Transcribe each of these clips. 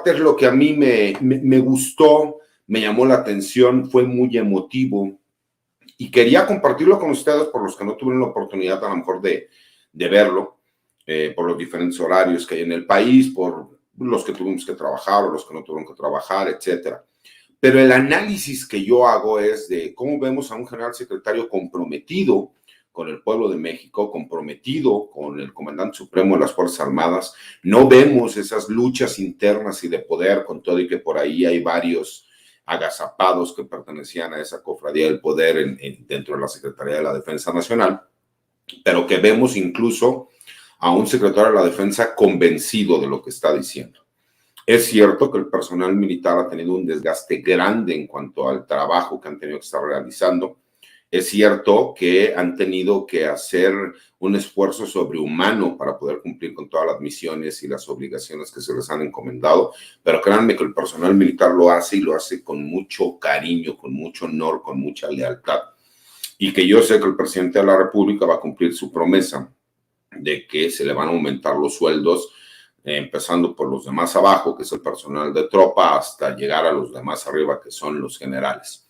parte es lo que a mí me gustó, me llamó la atención, fue muy emotivo y quería compartirlo con ustedes por los que no tuvieron la oportunidad a lo mejor de verlo, por los diferentes horarios que hay en el país, por los que tuvimos que trabajar o los que no tuvieron que trabajar, etcétera. Pero el análisis que yo hago es de cómo vemos a un general secretario comprometido con el pueblo de México, comprometido con el comandante supremo de las Fuerzas Armadas. No vemos esas luchas internas y de poder, con todo y que por ahí hay varios agazapados que pertenecían a esa cofradía del poder dentro de la Secretaría de la Defensa Nacional, pero que vemos incluso a un secretario de la Defensa convencido de lo que está diciendo. Es cierto que el personal militar ha tenido un desgaste grande en cuanto al trabajo que han tenido que estar realizando. Es cierto que han tenido que hacer un esfuerzo sobrehumano para poder cumplir con todas las misiones y las obligaciones que se les han encomendado, pero créanme que el personal militar lo hace y lo hace con mucho cariño, con mucho honor, con mucha lealtad. Y que yo sé que el presidente de la República va a cumplir su promesa de que se le van a aumentar los sueldos, empezando por los de más abajo, que es el personal de tropa, hasta llegar a los de más arriba, que son los generales.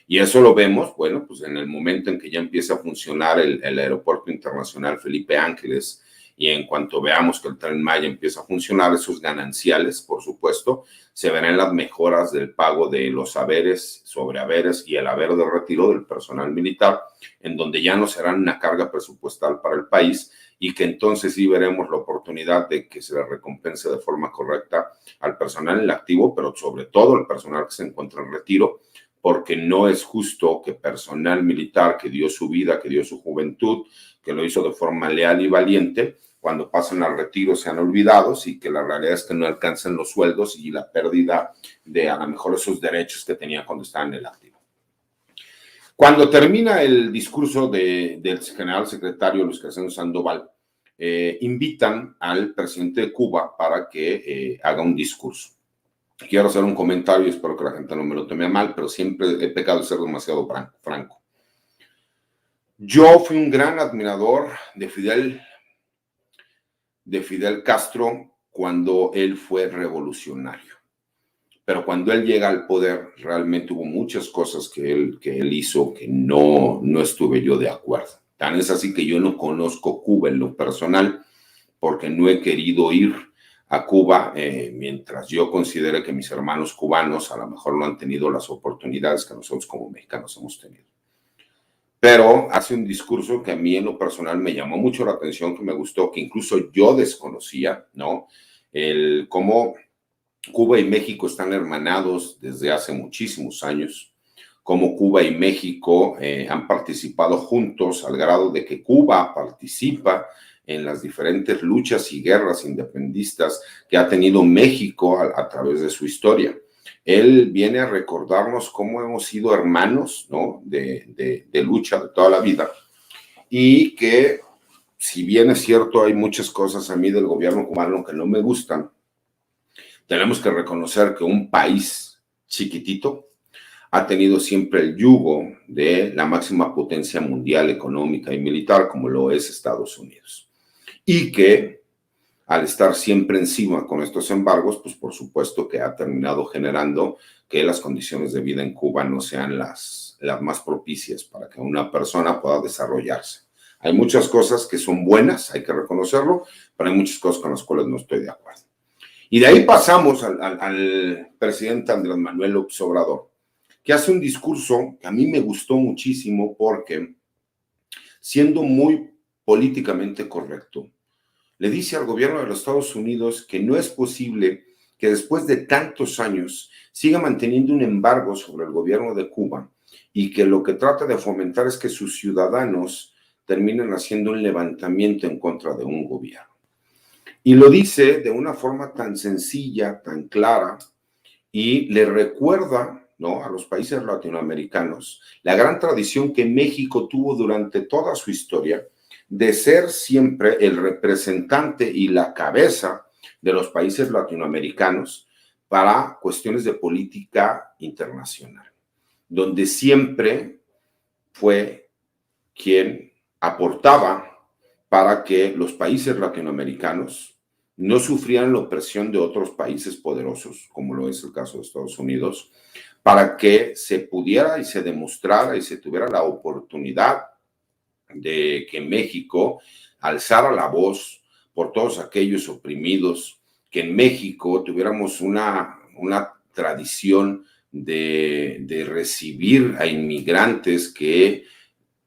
Y eso lo vemos, bueno, pues en el momento en que ya empieza a funcionar el Aeropuerto Internacional Felipe Ángeles, y en cuanto veamos que el Tren Maya empieza a funcionar, esos gananciales, por supuesto, se verán las mejoras del pago de los haberes, sobrehaberes y el haber de retiro del personal militar, en donde ya no serán una carga presupuestal para el país, y que entonces sí veremos la oportunidad de que se le recompense de forma correcta al personal en el activo, pero sobre todo al personal que se encuentra en retiro, porque no es justo que personal militar que dio su vida, que dio su juventud, que lo hizo de forma leal y valiente, cuando pasan al retiro sean olvidados y que la realidad es que no alcancen los sueldos y la pérdida de a lo mejor esos derechos que tenían cuando estaban en el activo. Cuando termina el discurso del general secretario Luis Crescencio Sandoval, invitan al presidente de Cuba para que haga un discurso. Quiero hacer un comentario y espero que la gente no me lo tome a mal, pero siempre he pecado de ser demasiado franco. Yo fui un gran admirador de Fidel Castro cuando él fue revolucionario. Pero cuando él llega al poder, realmente hubo muchas cosas que él hizo que no estuve yo de acuerdo. Tan es así que yo no conozco Cuba en lo personal, porque no he querido ir a Cuba mientras yo considere que mis hermanos cubanos a lo mejor no han tenido las oportunidades que nosotros como mexicanos hemos tenido. Pero hace un discurso que a mí en lo personal me llamó mucho la atención, que me gustó, que incluso yo desconocía, ¿no? El cómo Cuba y México están hermanados desde hace muchísimos años, cómo Cuba y México han participado juntos al grado de que Cuba participa en las diferentes luchas y guerras independistas que ha tenido México a través de su historia. Él viene a recordarnos cómo hemos sido hermanos, ¿no? de lucha de toda la vida, y que si bien es cierto hay muchas cosas a mí del gobierno cubano que no me gustan, tenemos que reconocer que un país chiquitito ha tenido siempre el yugo de la máxima potencia mundial económica y militar, como lo es Estados Unidos. Y que al estar siempre encima con estos embargos, pues por supuesto que ha terminado generando que las condiciones de vida en Cuba no sean las más propicias para que una persona pueda desarrollarse. Hay muchas cosas que son buenas, hay que reconocerlo, pero hay muchas cosas con las cuales no estoy de acuerdo. Y de ahí pasamos al presidente Andrés Manuel López Obrador, que hace un discurso que a mí me gustó muchísimo porque, siendo muy políticamente correcto, le dice al gobierno de los Estados Unidos que no es posible que después de tantos años siga manteniendo un embargo sobre el gobierno de Cuba y que lo que trata de fomentar es que sus ciudadanos terminen haciendo un levantamiento en contra de un gobierno. Y lo dice de una forma tan sencilla, tan clara, y le recuerda, ¿no?, a los países latinoamericanos la gran tradición que México tuvo durante toda su historia de ser siempre el representante y la cabeza de los países latinoamericanos para cuestiones de política internacional, donde siempre fue quien aportaba para que los países latinoamericanos no sufrieran la opresión de otros países poderosos, como lo es el caso de Estados Unidos, para que se pudiera y se demostrara y se tuviera la oportunidad de que México alzara la voz por todos aquellos oprimidos, que en México tuviéramos una tradición de recibir a inmigrantes que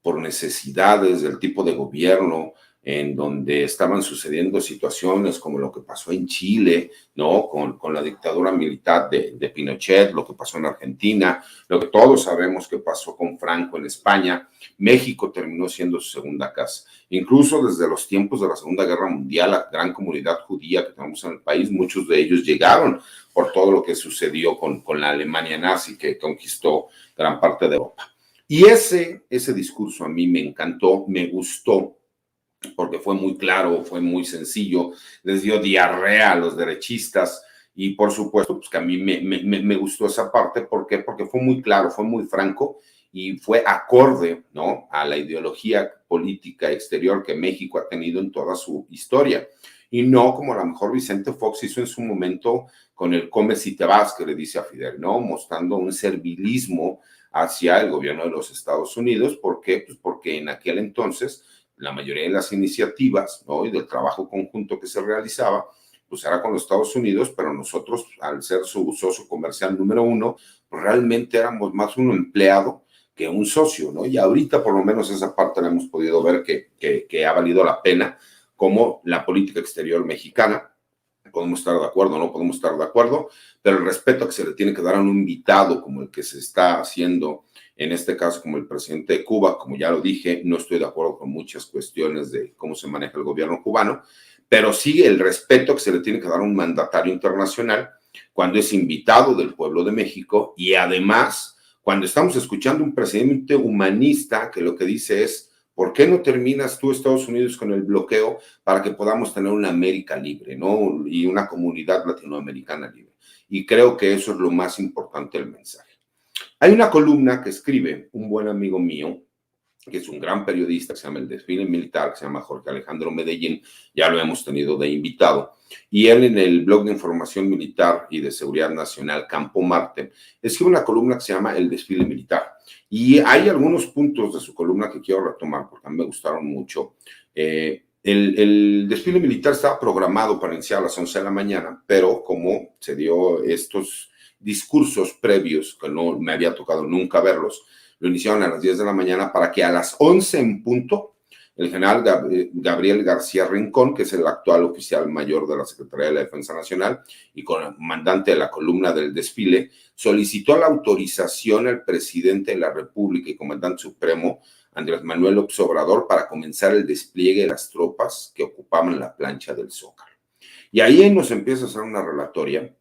por necesidades del tipo de gobierno, en donde estaban sucediendo situaciones como lo que pasó en Chile, ¿no? Con la dictadura militar de Pinochet, lo que pasó en Argentina, lo que todos sabemos que pasó con Franco en España. México terminó siendo su segunda casa. Incluso desde los tiempos de la Segunda Guerra Mundial, la gran comunidad judía que tenemos en el país, muchos de ellos llegaron por todo lo que sucedió con la Alemania nazi que conquistó gran parte de Europa. Y ese discurso a mí me encantó, me gustó, porque fue muy claro, fue muy sencillo, les dio diarrea a los derechistas y por supuesto pues que a mí me gustó esa parte. ¿Por qué? Porque fue muy claro, fue muy franco y fue acorde, ¿no?, a la ideología política exterior que México ha tenido en toda su historia. Y no como a lo mejor Vicente Fox hizo en su momento con el come si te vas, que le dice a Fidel, ¿no?, mostrando un servilismo hacia el gobierno de los Estados Unidos. ¿Por qué? Pues porque en aquel entonces la mayoría de las iniciativas, ¿no?, y del trabajo conjunto que se realizaba, pues era con los Estados Unidos, pero nosotros, al ser su socio comercial número uno, pues realmente éramos más un empleado que un socio, ¿no? Y ahorita por lo menos esa parte la hemos podido ver que ha valido la pena, como la política exterior mexicana. Podemos estar de acuerdo, no podemos estar de acuerdo, pero el respeto que se le tiene que dar a un invitado como el que se está haciendo, en este caso como el presidente de Cuba, como ya lo dije, no estoy de acuerdo con muchas cuestiones de cómo se maneja el gobierno cubano, pero sí el respeto que se le tiene que dar a un mandatario internacional cuando es invitado del pueblo de México y además cuando estamos escuchando un presidente humanista que lo que dice es: ¿por qué no terminas tú, Estados Unidos, con el bloqueo para que podamos tener una América libre, ¿no?, y una comunidad latinoamericana libre? Y creo que eso es lo más importante del mensaje. Hay una columna que escribe un buen amigo mío, que es un gran periodista, que se llama El Desfile Militar, que se llama Jorge Alejandro Medellín, ya lo hemos tenido de invitado, y él en el blog de información militar y de seguridad nacional Campo Marte escribe una columna que se llama El Desfile Militar, y hay algunos puntos de su columna que quiero retomar porque a mí me gustaron mucho. El desfile militar estaba programado para iniciar a las 11 de la mañana, pero como se dio estos discursos previos, que no me había tocado nunca verlos, lo iniciaron a las 10 de la mañana para que a las 11 en punto el general Gabriel García Rincón, que es el actual oficial mayor de la Secretaría de la Defensa Nacional y comandante de la columna del desfile, solicitó la autorización al presidente de la República y comandante supremo, Andrés Manuel López Obrador, para comenzar el despliegue de las tropas que ocupaban la plancha del Zócalo. Y ahí nos empieza a hacer una relatoria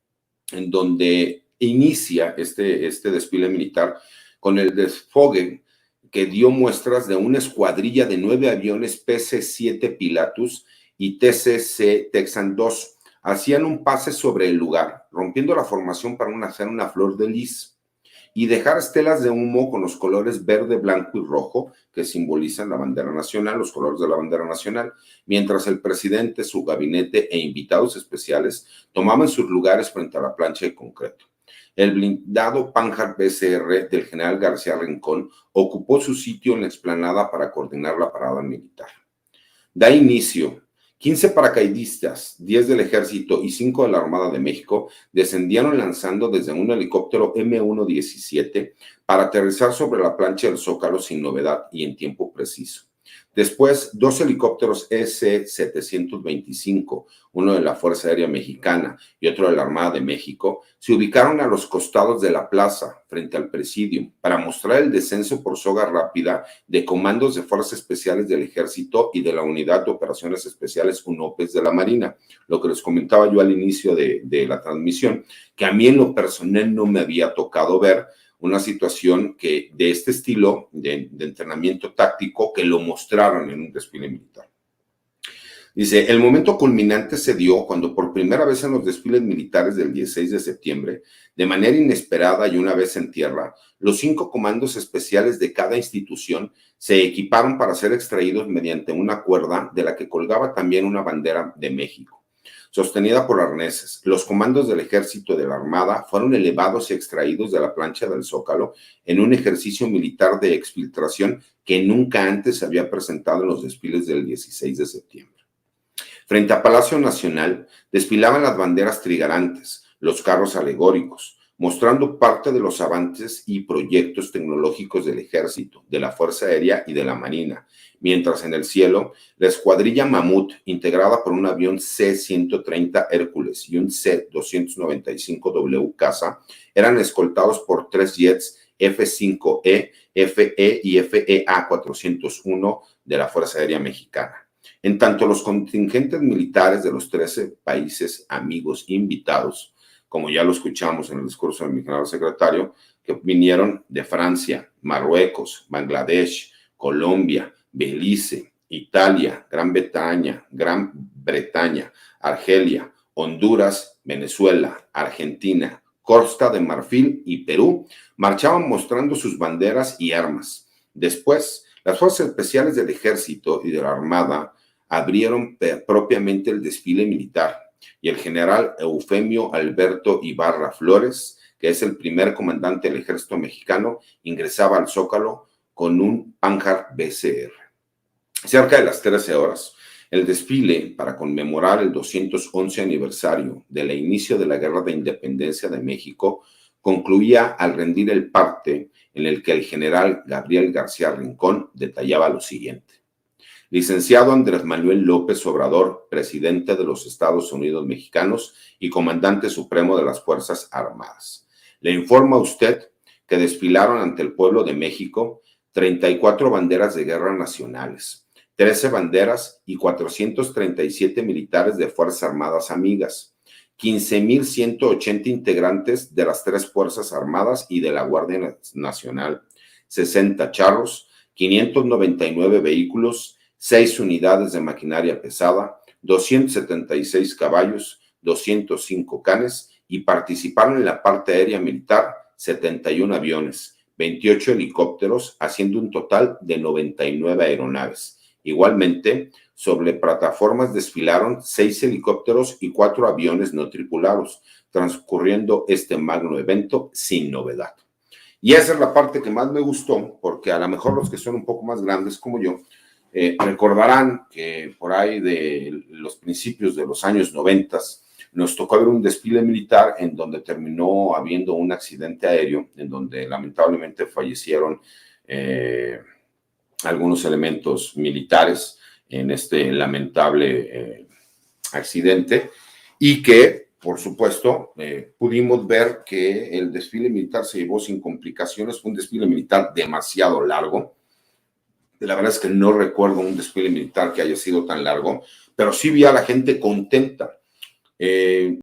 en donde inicia este desfile militar con el desfogue que dio muestras de una escuadrilla de 9 aviones PC-7 Pilatus y TCC Texan 2. Hacían un pase sobre el lugar, rompiendo la formación para hacer una flor de lis y dejar estelas de humo con los colores verde, blanco y rojo que simbolizan la bandera nacional, los colores de la bandera nacional, mientras el presidente, su gabinete e invitados especiales tomaban sus lugares frente a la plancha de concreto. El blindado Panhard BCR del general García Rincón ocupó su sitio en la explanada para coordinar la parada militar. Da inicio. 15 paracaidistas, 10 del Ejército y 5 de la Armada de México descendieron lanzando desde un helicóptero M117 para aterrizar sobre la plancha del Zócalo sin novedad y en tiempo preciso. Después, 2 helicópteros EC-725, uno de la Fuerza Aérea Mexicana y otro de la Armada de México, se ubicaron a los costados de la plaza, frente al Presidium, para mostrar el descenso por soga rápida de comandos de Fuerzas Especiales del Ejército y de la Unidad de Operaciones Especiales UNOPES de la Marina. Lo que les comentaba yo al inicio de la transmisión, que a mí en lo personal no me había tocado ver una situación que de este estilo de entrenamiento táctico que lo mostraron en un desfile militar. Dice, el momento culminante se dio cuando por primera vez en los desfiles militares del 16 de septiembre, de manera inesperada y una vez en tierra, los 5 comandos especiales de cada institución se equiparon para ser extraídos mediante una cuerda de la que colgaba también una bandera de México. sostenida por arneses. Los comandos del ejército y de la armada fueron elevados y extraídos de la plancha del Zócalo en un ejercicio militar de exfiltración que nunca antes se había presentado en los desfiles del 16 de septiembre. Frente a Palacio Nacional desfilaban las banderas trigarantes, los carros alegóricos, mostrando parte de los avances y proyectos tecnológicos del ejército, de la Fuerza Aérea y de la Marina, mientras en el cielo la escuadrilla Mamut, integrada por un avión C-130 Hércules y un C-295W Caza, eran escoltados por 3 jets F-5E, FE y FEA-401 de la Fuerza Aérea Mexicana. En tanto, los contingentes militares de los 13 países amigos invitados, como ya lo escuchamos en el discurso del general secretario, que vinieron de Francia, Marruecos, Bangladesh, Colombia, Belice, Italia, Gran Bretaña, Argelia, Honduras, Venezuela, Argentina, Costa de Marfil y Perú, marchaban mostrando sus banderas y armas. Después, las fuerzas especiales del ejército y de la armada abrieron propiamente el desfile militar y el general Eufemio Alberto Ibarra Flores, que es el primer comandante del ejército mexicano, ingresaba al Zócalo con un Panhard BCR. Cerca de las 13 horas, el desfile para conmemorar el 211 aniversario del inicio de la Guerra de Independencia de México concluía al rendir el parte en el que el general Gabriel García Rincón detallaba lo siguiente. Licenciado Andrés Manuel López Obrador, presidente de los Estados Unidos mexicanos y comandante supremo de las Fuerzas Armadas. Le informo a usted que desfilaron ante el pueblo de México 34 banderas de guerra nacionales, 13 banderas y 437 militares de Fuerzas Armadas amigas, 15,180 integrantes de las 3 Fuerzas Armadas y de la Guardia Nacional, 60 charros, 599 vehículos, 6 unidades de maquinaria pesada, 276 caballos, 205 canes y participaron en la parte aérea militar 71 aviones, 28 helicópteros, haciendo un total de 99 aeronaves. Igualmente, sobre plataformas desfilaron 6 helicópteros y 4 aviones no tripulados, transcurriendo este magno evento sin novedad. Y esa es la parte que más me gustó, porque a lo mejor los que son un poco más grandes como yo, recordarán que por ahí de los principios de los años 90 nos tocó ver un desfile militar en donde terminó habiendo un accidente aéreo, en donde lamentablemente fallecieron algunos elementos militares en este lamentable accidente y que, por supuesto, pudimos ver que el desfile militar se llevó sin complicaciones. Fue un desfile militar demasiado largo. La verdad es que no recuerdo un desfile militar que haya sido tan largo, pero sí vi a la gente contenta.